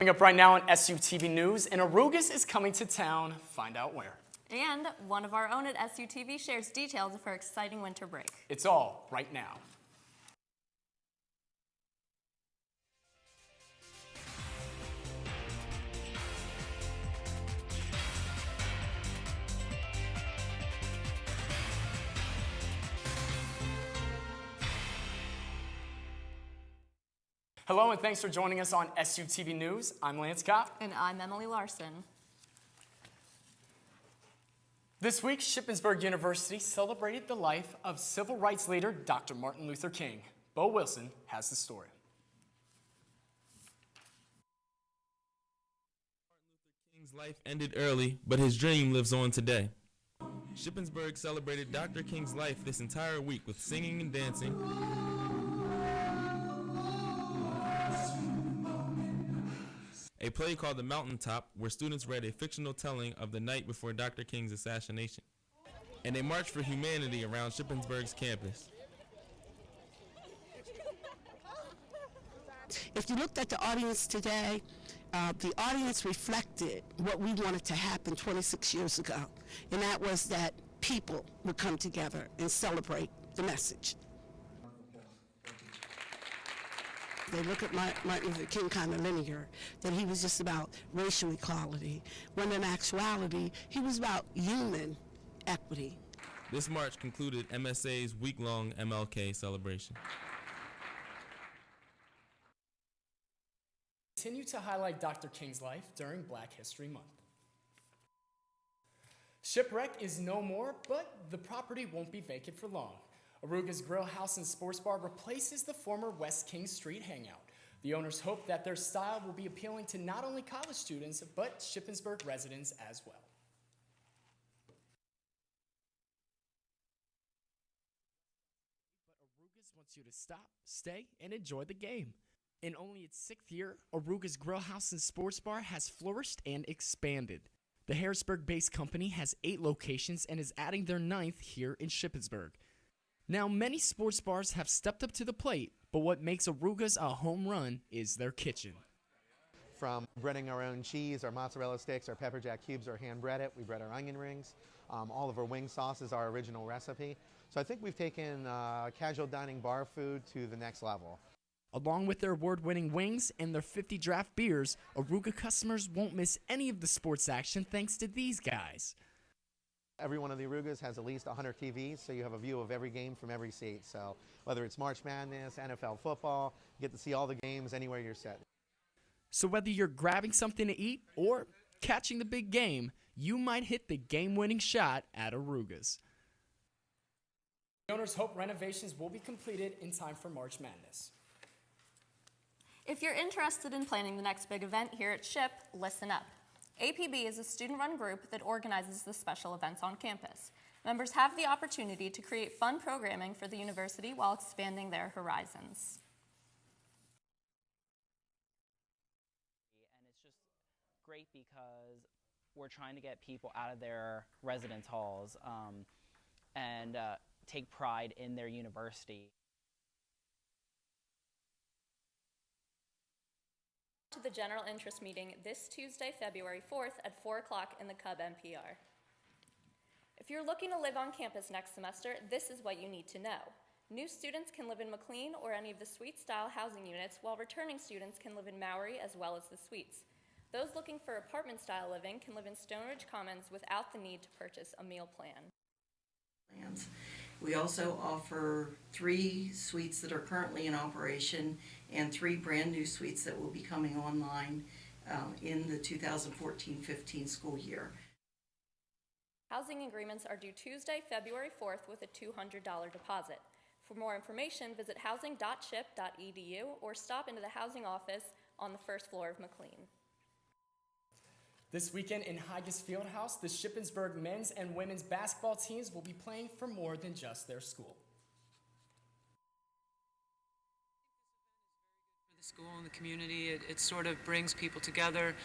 Coming up right now on SUTV News, and Arugas is coming to town. Find out where. And one of our own at SUTV shares details of her exciting winter break. It's all right now. Hello and thanks for joining us on SUTV News. I'm Lance Kopp. And I'm Emily Larson. This week, Shippensburg University celebrated the life of civil rights leader Dr. Martin Luther King. Bo Wilson has the story. Martin Luther King's life ended early, but his dream lives on today. Shippensburg celebrated Dr. King's life this entire week with singing and dancing, a play called The Mountaintop, where students read a fictional telling of the night before Dr. King's assassination, and a march for humanity around Shippensburg's campus. If you looked at the audience today, the audience reflected what we wanted to happen 26 years ago, and that was that people would come together and celebrate the message. They look at Martin Luther King kind of linear, that he was just about racial equality, when in actuality, he was about human equity. This march concluded MSA's week-long MLK celebration. Continue to highlight Dr. King's life during Black History Month. Shipwreck is no more, but the property won't be vacant for long. Aruga's Grill House and Sports Bar replaces the former West King Street hangout. The owners hope that their style will be appealing to not only college students, but Shippensburg residents as well. But Aruga's wants you to stop, stay, and enjoy the game. In only its 6th year, Aruga's Grill House and Sports Bar has flourished and expanded. The Harrisburg-based company has 8 locations and is adding their 9th here in Shippensburg. Now, many sports bars have stepped up to the plate, but what makes Aruga's a home run is their kitchen. From breading our own cheese, our mozzarella sticks, our pepper jack cubes, or hand bread it. We bread our onion rings. All of our wing sauce is our original recipe. So I think we've taken casual dining bar food to the next level. Along with their award-winning wings and their 50 draft beers, Aruga customers won't miss any of the sports action thanks to these guys. Every one of the Arugas has at least 100 TVs, so you have a view of every game from every seat. So whether it's March Madness, NFL football, you get to see all the games anywhere you're sitting. So whether you're grabbing something to eat or catching the big game, you might hit the game-winning shot at Aruga's. The owners hope renovations will be completed in time for March Madness. If you're interested in planning the next big event here at SHIP, listen up. APB is a student-run group that organizes the special events on campus. Members have the opportunity to create fun programming for the university while expanding their horizons. And it's just great because we're trying to get people out of their residence halls and take pride in their university. To the general interest meeting this Tuesday, February 4th at 4 o'clock in the Cub NPR. If you're looking to live on campus next semester, this is what you need to know. New students can live in McLean or any of the suite-style housing units, while returning students can live in Maury as well as the suites. Those looking for apartment-style living can live in Stonebridge Commons without the need to purchase a meal plan. We also offer 3 suites that are currently in operation and 3 brand new suites that will be coming online in the 2014-15 school year. Housing agreements are due Tuesday, February 4th with a $200 deposit. For more information, visit housing.ship.edu or stop into the housing office on the 1st floor of McLean. This weekend in Higas Fieldhouse, the Shippensburg men's and women's basketball teams will be playing for more than just their school. For the school and the community, it sort of brings people together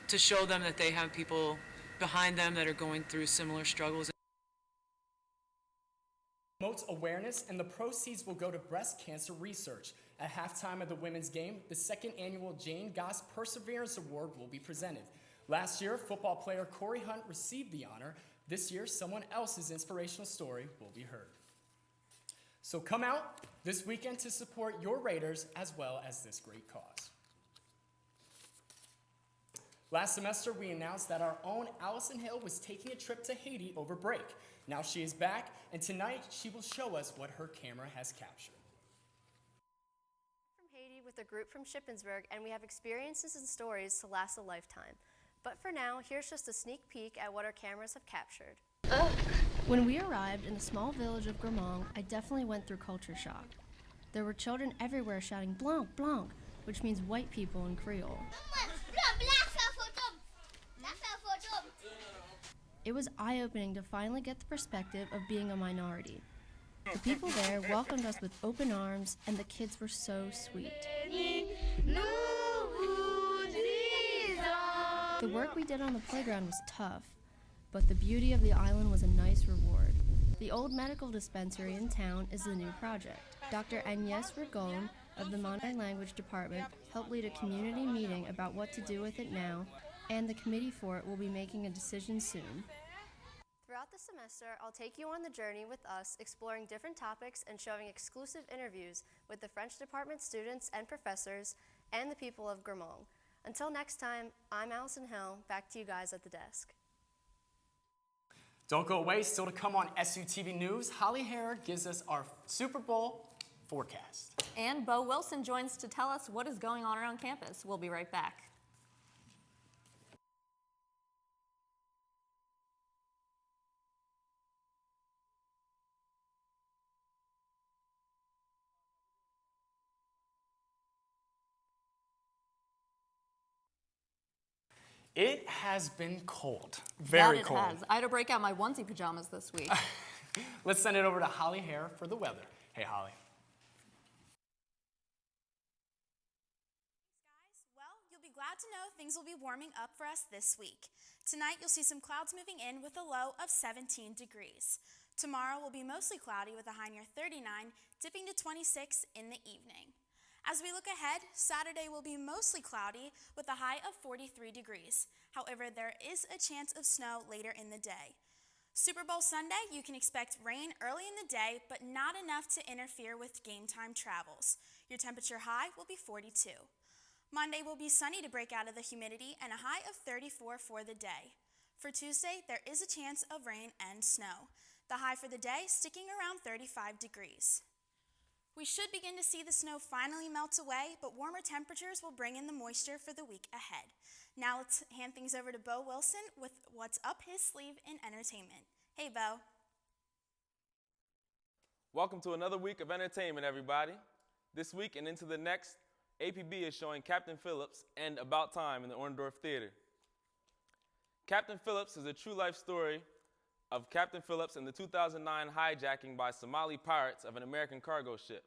to show them that they have people behind them that are going through similar struggles. Promotes awareness, and the proceeds will go to breast cancer research. At halftime of the women's game, the second annual Jane Goss Perseverance Award will be presented. Last year, football player Corey Hunt received the honor. This year, someone else's inspirational story will be heard. So come out this weekend to support your Raiders as well as this great cause. Last semester, we announced that our own Allison Hill was taking a trip to Haiti over break. Now she is back, and tonight she will show us what her camera has captured. From Haiti with a group from Shippensburg, and we have experiences and stories to last a lifetime. But for now, here's just a sneak peek at what our cameras have captured. When we arrived in the small village of Gramont, I definitely went through culture shock. There were children everywhere shouting blanc, blanc, which means white people in Creole. It was eye-opening to finally get the perspective of being a minority. The people there welcomed us with open arms, and the kids were so sweet. The work we did on the playground was tough, but the beauty of the island was a nice reward. The old medical dispensary in town is the new project. Dr. Agnès Rigon of the Modern Language Department helped lead a community meeting about what to do with it now, and the committee for it will be making a decision soon. Throughout the semester, I'll take you on the journey with us, exploring different topics and showing exclusive interviews with the French department students and professors and the people of Gramont. Until next time, I'm Allison Hill. Back to you guys at the desk. Don't go away. Still to come on SUTV News, Holly Harrod gives us our Super Bowl forecast. And Bo Wilson joins to tell us what is going on around campus. We'll be right back. It has been cold, very cold. That it has. I had to break out my onesie pajamas this week. Let's send it over to Holly Hare for the weather. Hey, Holly. Thanks, guys. Well, you'll be glad to know things will be warming up for us this week. Tonight, you'll see some clouds moving in with a low of 17 degrees. Tomorrow will be mostly cloudy with a high near 39, dipping to 26 in the evening. As we look ahead, Saturday will be mostly cloudy with a high of 43 degrees. However, there is a chance of snow later in the day. Super Bowl Sunday, you can expect rain early in the day, but not enough to interfere with game time travels. Your temperature high will be 42. Monday will be sunny to break out of the humidity and a high of 34 for the day. For Tuesday, there is a chance of rain and snow. The high for the day sticking around 35 degrees. We should begin to see the snow finally melt away, but warmer temperatures will bring in the moisture for the week ahead. Now let's hand things over to Bo Wilson with what's up his sleeve in entertainment. Hey, Bo. Welcome to another week of entertainment, everybody. This week and into the next, APB is showing Captain Phillips and About Time in the Orndorff Theater. Captain Phillips is a true life story of Captain Phillips and the 2009 hijacking by Somali pirates of an American cargo ship.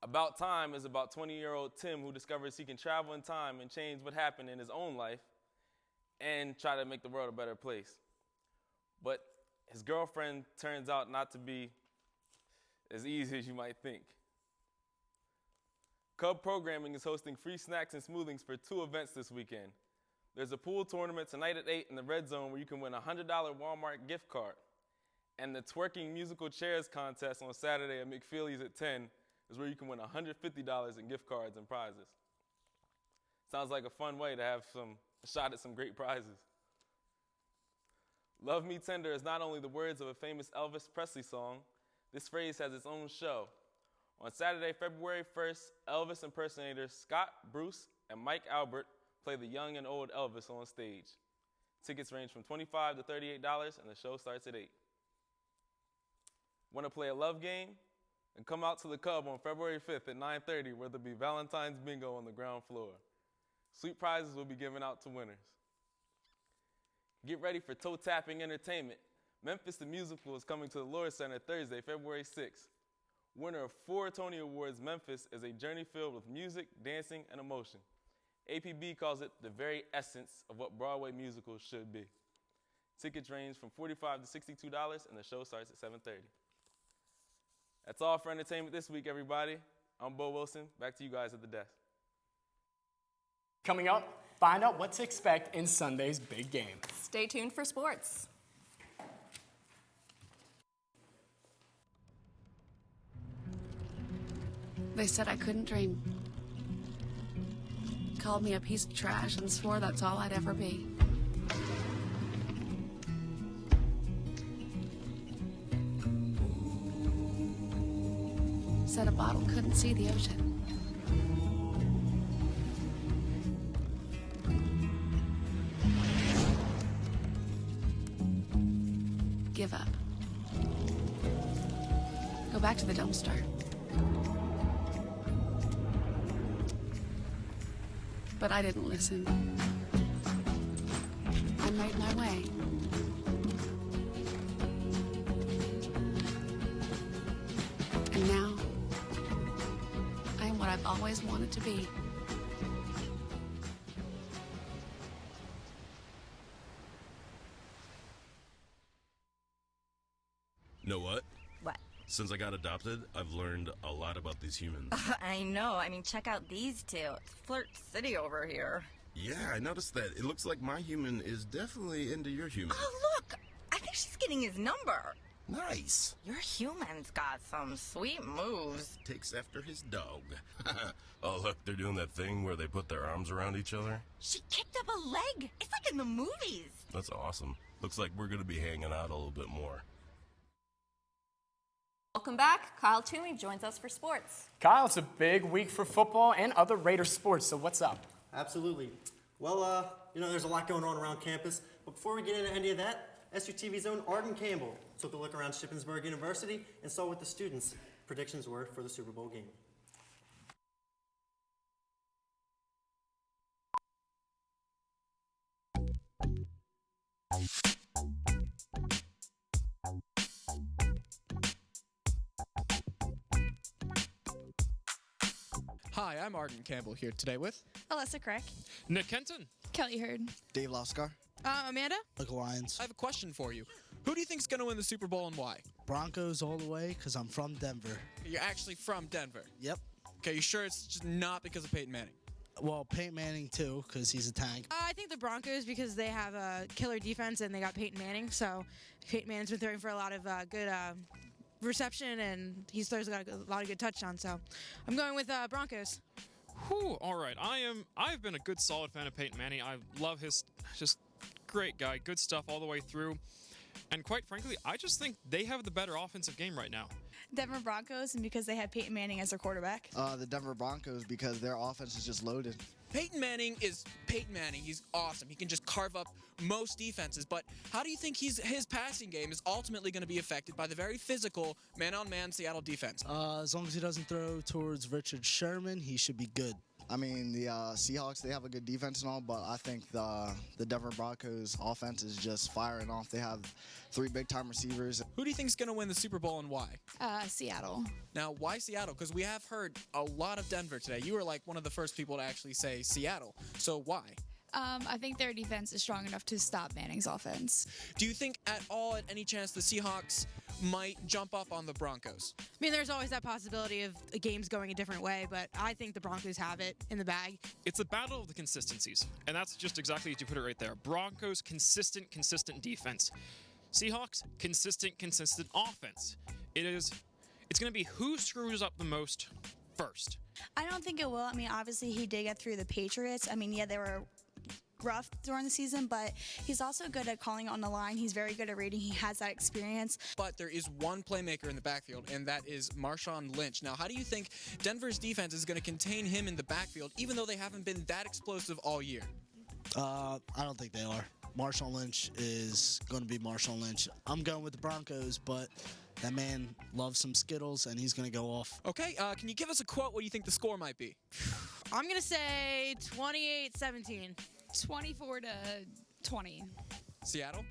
About Time is about 20-year-old Tim who discovers he can travel in time and change what happened in his own life and try to make the world a better place. But his girlfriend turns out not to be as easy as you might think. Cub Programming is hosting free snacks and smoothings for 2 events this weekend. There's a pool tournament tonight at 8 in the Red Zone where you can win a $100 Walmart gift card. And the twerking musical chairs contest on Saturday at McFeely's at 10 is where you can win $150 in gift cards and prizes. Sounds like a fun way to have a shot at some great prizes. Love Me Tender is not only the words of a famous Elvis Presley song, this phrase has its own show. On Saturday, February 1st, Elvis impersonators Scott, Bruce, and Mike Albert play the young and old Elvis on stage. Tickets range from $25 to $38, and the show starts at 8. Want to play a love game? And come out to the Cub on February 5th at 9:30, where there'll be Valentine's Bingo on the ground floor. Sweet prizes will be given out to winners. Get ready for toe-tapping entertainment. Memphis the Musical is coming to the Lohr Center Thursday, February 6th. Winner of 4 Tony Awards, Memphis is a journey filled with music, dancing, and emotion. APB calls it the very essence of what Broadway musicals should be. Tickets range from $45 to $62, and the show starts at 7:30. That's all for entertainment this week, everybody. I'm Bo Wilson. Back to you guys at the desk. Coming up, find out what to expect in Sunday's big game. Stay tuned for sports. They said I couldn't dream. Called me a piece of trash and swore that's all I'd ever be. Said a bottle couldn't see the ocean. Give up. Go back to the dumpster. But I didn't listen. I made my way. And now, I am what I've always wanted to be. Know what? What? Since I got adopted, I've learned a lot about these humans. I know. I mean, check out these two. It's Flirt City over here. Yeah, I noticed that. It looks like my human is definitely into your human. Oh, look! I think she's getting his number. Nice. Your human's got some sweet moves. Takes after his dog. Oh, look, they're doing that thing where they put their arms around each other. She kicked up a leg. It's like in the movies. That's awesome. Looks like we're going to be hanging out a little bit more. Welcome back. Kyle Toomey joins us for sports. Kyle, it's a big week for football and other Raider sports, so what's up? Absolutely. Well, there's a lot going on around campus, but before we get into any of that, SUTV's own Arden Campbell took a look around Shippensburg University and saw what the students' predictions were for the Super Bowl game. Hi, I'm Arden Campbell here today with Alyssa Crick. Nick Kenton. Kelly Hurd. Dave Loscar. Amanda. Michael Lyons. I have a question for you. Who do you think is going to win the Super Bowl and why? Broncos all the way, because I'm from Denver. You're actually from Denver? Yep. Okay, you sure it's just not because of Peyton Manning? Well, Peyton Manning too, because he's a tank. I think the Broncos because they have a killer defense and they got Peyton Manning. So Peyton Manning's been throwing for a lot of good reception and he throws a lot of good touchdowns. So I'm going with Broncos. Whew, all right. I've been a good solid fan of Peyton Manning. I love his just great guy, good stuff all the way through. And quite frankly, I just think they have the better offensive game right now. Denver Broncos, and because they have Peyton Manning as their quarterback. The Denver Broncos, because their offense is just loaded. Peyton Manning is Peyton Manning. He's awesome. He can just carve up most defenses. But how do you think his passing game is ultimately going to be affected by the very physical man-on-man Seattle defense? As long as he doesn't throw towards Richard Sherman, he should be good. I mean, the Seahawks, they have a good defense and all, but I think the Denver Broncos offense is just firing off. They have 3 big-time receivers. Who do you think is going to win the Super Bowl and why? Seattle. Now, why Seattle? Because we have heard a lot of Denver today. You were like one of the first people to actually say Seattle. So why? I think their defense is strong enough to stop Manning's offense. Do you think at all, at any chance, the Seahawks might jump up on the Broncos? I mean, there's always that possibility of games going a different way, but I think the Broncos have it in the bag. It's a battle of the consistencies, and that's just exactly as you put it right there. Broncos, consistent defense. Seahawks, consistent offense. It's going to be who screws up the most first. I don't think it will. I mean, obviously, he did get through the Patriots. I mean, yeah, they were rough during the season, but he's also good at calling on the line. He's very good at reading. He has that experience. But there is one playmaker in the backfield, and that is Marshawn Lynch. Now, how do you think Denver's defense is going to contain him in the backfield, even though they haven't been that explosive all year? I don't think they are. Marshawn Lynch is going to be Marshawn Lynch. I'm going with the Broncos, but that man loves some Skittles, and he's going to go off. Okay, can you give us a quote what you think the score might be? I'm going to say 28-17. 24-20. Seattle?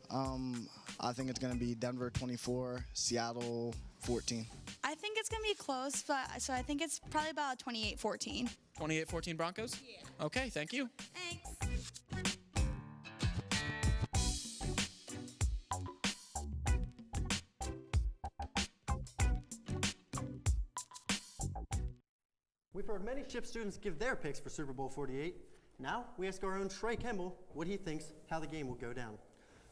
I think it's going to be Denver 24, Seattle 14. I think it's going to be close, but so I think it's probably about 28-14. 28-14 Broncos? Yeah. Okay, thank you. Thanks. many Ship students give their picks for Super Bowl 48, now we ask our own Trey Kimball what he thinks how the game will go down.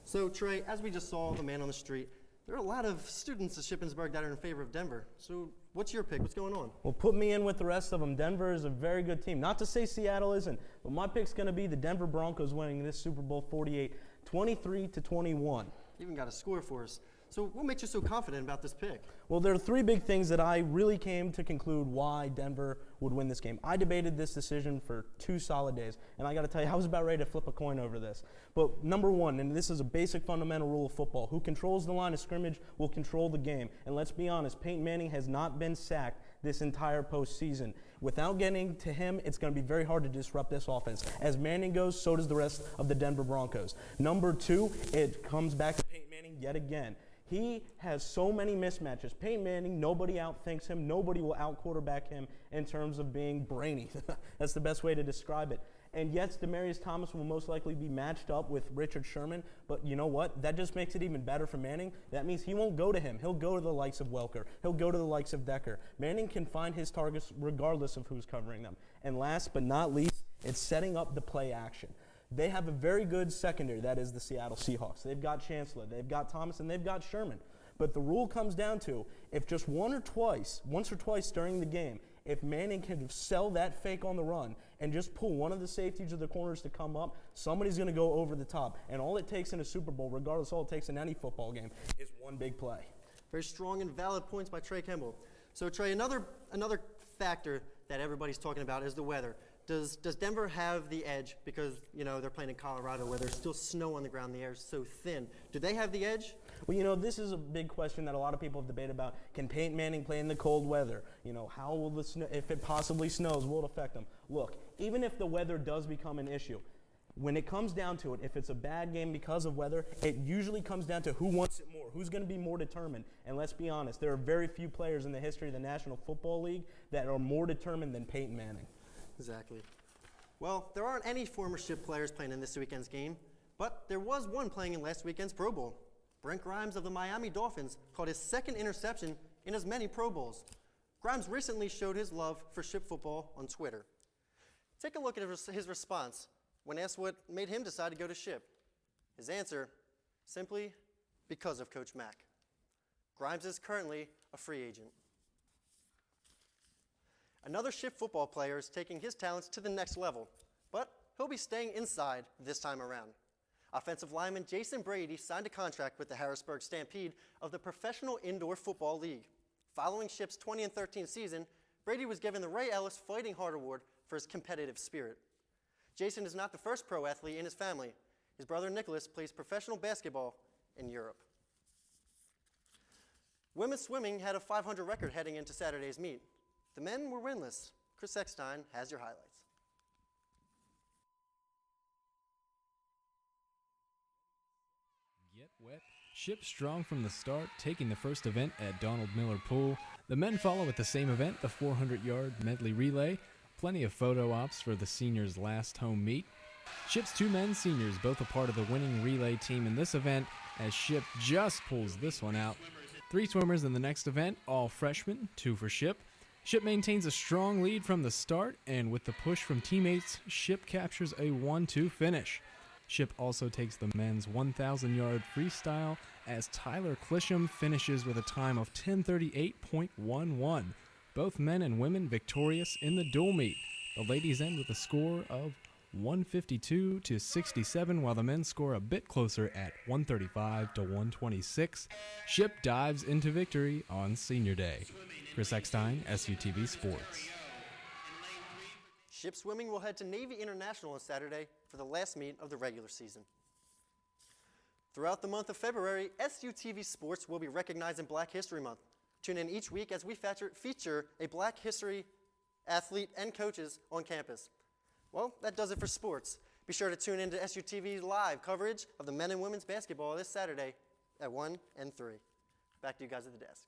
So Trey, as we just saw the man on the street, there are a lot of students at Shippensburg that are in favor of Denver. So what's your pick? What's going on? Well, put me in with the rest of them. Denver is a very good team. Not to say Seattle isn't, but my pick's going to be the Denver Broncos winning this Super Bowl 48, 23-21. Even got a score for us. So what makes you so confident about this pick? Well, there are three big things that I really came to conclude why Denver would win this game. I debated this decision for 2 solid days, and I got to tell you, I was about ready to flip a coin over this. But number one, and this is a basic fundamental rule of football, who controls the line of scrimmage will control the game. And let's be honest, Peyton Manning has not been sacked this entire postseason. Without getting to him, it's going to be very hard to disrupt this offense. As Manning goes, so does the rest of the Denver Broncos. Number two, it comes back to Peyton Manning yet again. He has so many mismatches. Peyton Manning, nobody outthinks him. Nobody will out-quarterback him in terms of being brainy. That's the best way to describe it. And yes, Demaryius Thomas will most likely be matched up with Richard Sherman, but you know what? That just makes it even better for Manning. That means he won't go to him. He'll go to the likes of Welker. He'll go to the likes of Decker. Manning can find his targets regardless of who's covering them. And last but not least, it's setting up the play action. They have a very good secondary, that is the Seattle Seahawks. They've got Chancellor, they've got Thomas, and they've got Sherman. But the rule comes down to, if just once or twice during the game, if Manning can sell that fake on the run and just pull one of the safeties or the corners to come up, somebody's going to go over the top. And all it takes in a Super Bowl, regardless all it takes in any football game, is one big play. Very strong and valid points by Trey Kimball. So Trey, another factor that everybody's talking about is the weather. Does Denver have the edge because, you know, they're playing in Colorado where there's still snow on the ground, the air is so thin. Do they have the edge? Well, you know, this is a big question that a lot of people have debated about. Can Peyton Manning play in the cold weather? You know, how will the snow, if it possibly snows, will it affect him? Look, even if the weather does become an issue, when it comes down to it, if it's a bad game because of weather, it usually comes down to who wants it more, who's going to be more determined. And let's be honest, there are very few players in the history of the National Football League that are more determined than Peyton Manning. Exactly. Well, there aren't any former Ship players playing in this weekend's game, but there was one playing in last weekend's Pro Bowl. Brent Grimes of the Miami Dolphins caught his second interception in as many Pro Bowls. Grimes recently showed his love for Ship football on Twitter. Take a look at his response when asked what made him decide to go to Ship. His answer, simply because of Coach Mack. Grimes is currently a free agent. Another Ship football player is taking his talents to the next level, but he'll be staying inside this time around. Offensive lineman Jason Brady signed a contract with the Harrisburg Stampede of the Professional Indoor Football League. Following Ship's 2013 season, Brady was given the Ray Ellis Fighting Heart Award for his competitive spirit. Jason is not the first pro athlete in his family. His brother Nicholas plays professional basketball in Europe. Women's swimming had a 500 record heading into Saturday's meet. The men were winless. Chris Eckstein has your highlights. Get wet. Ship strong from the start, taking the first event at Donald Miller Pool. The men follow with the same event, the 400-yard medley relay. Plenty of photo ops for the seniors' last home meet. Ship's 2 men seniors, both a part of the winning relay team in this event, as Ship just pulls this one out. 3 swimmers in the next event, all freshmen, 2 for Ship. Ship maintains a strong lead from the start, and with the push from teammates, Ship captures a 1-2 finish. Ship also takes the men's 1,000-yard freestyle as Tyler Clisham finishes with a time of 10:38.11. Both men and women victorious in the dual meet. The ladies end with a score of 152-67, while the men score a bit closer at 135-126. Ship dives into victory on Senior Day. Chris Eckstein, SUTV Sports. Ship Swimming will head to Navy International on Saturday for the last meet of the regular season. Throughout the month of February, SUTV Sports will be recognizing Black History Month. Tune in each week as we feature a Black History athlete and coaches on campus. Well, that does it for sports. Be sure to tune in to SUTV's live coverage of the men and women's basketball this Saturday at 1 and 3. Back to you guys at the desk.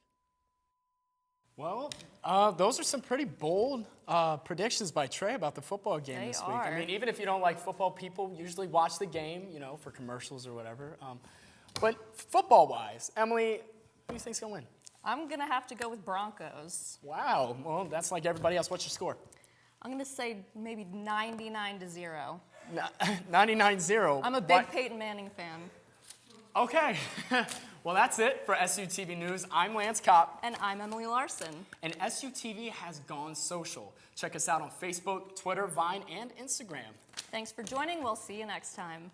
Well, those are some pretty bold predictions by Trey about the football game this week. I mean, even if you don't like football, people usually watch the game, you know, for commercials or whatever. But football-wise, Emily, who do you think's going to win? I'm going to have to go with Broncos. Wow. Well, that's like everybody else. What's your score? I'm going to say maybe 99-0. 99-0. I'm a big Peyton Manning fan. Okay. Well, that's it for SUTV News. I'm Lance Kopp. And I'm Emily Larson. And SUTV has gone social. Check us out on Facebook, Twitter, Vine, and Instagram. Thanks for joining. We'll see you next time.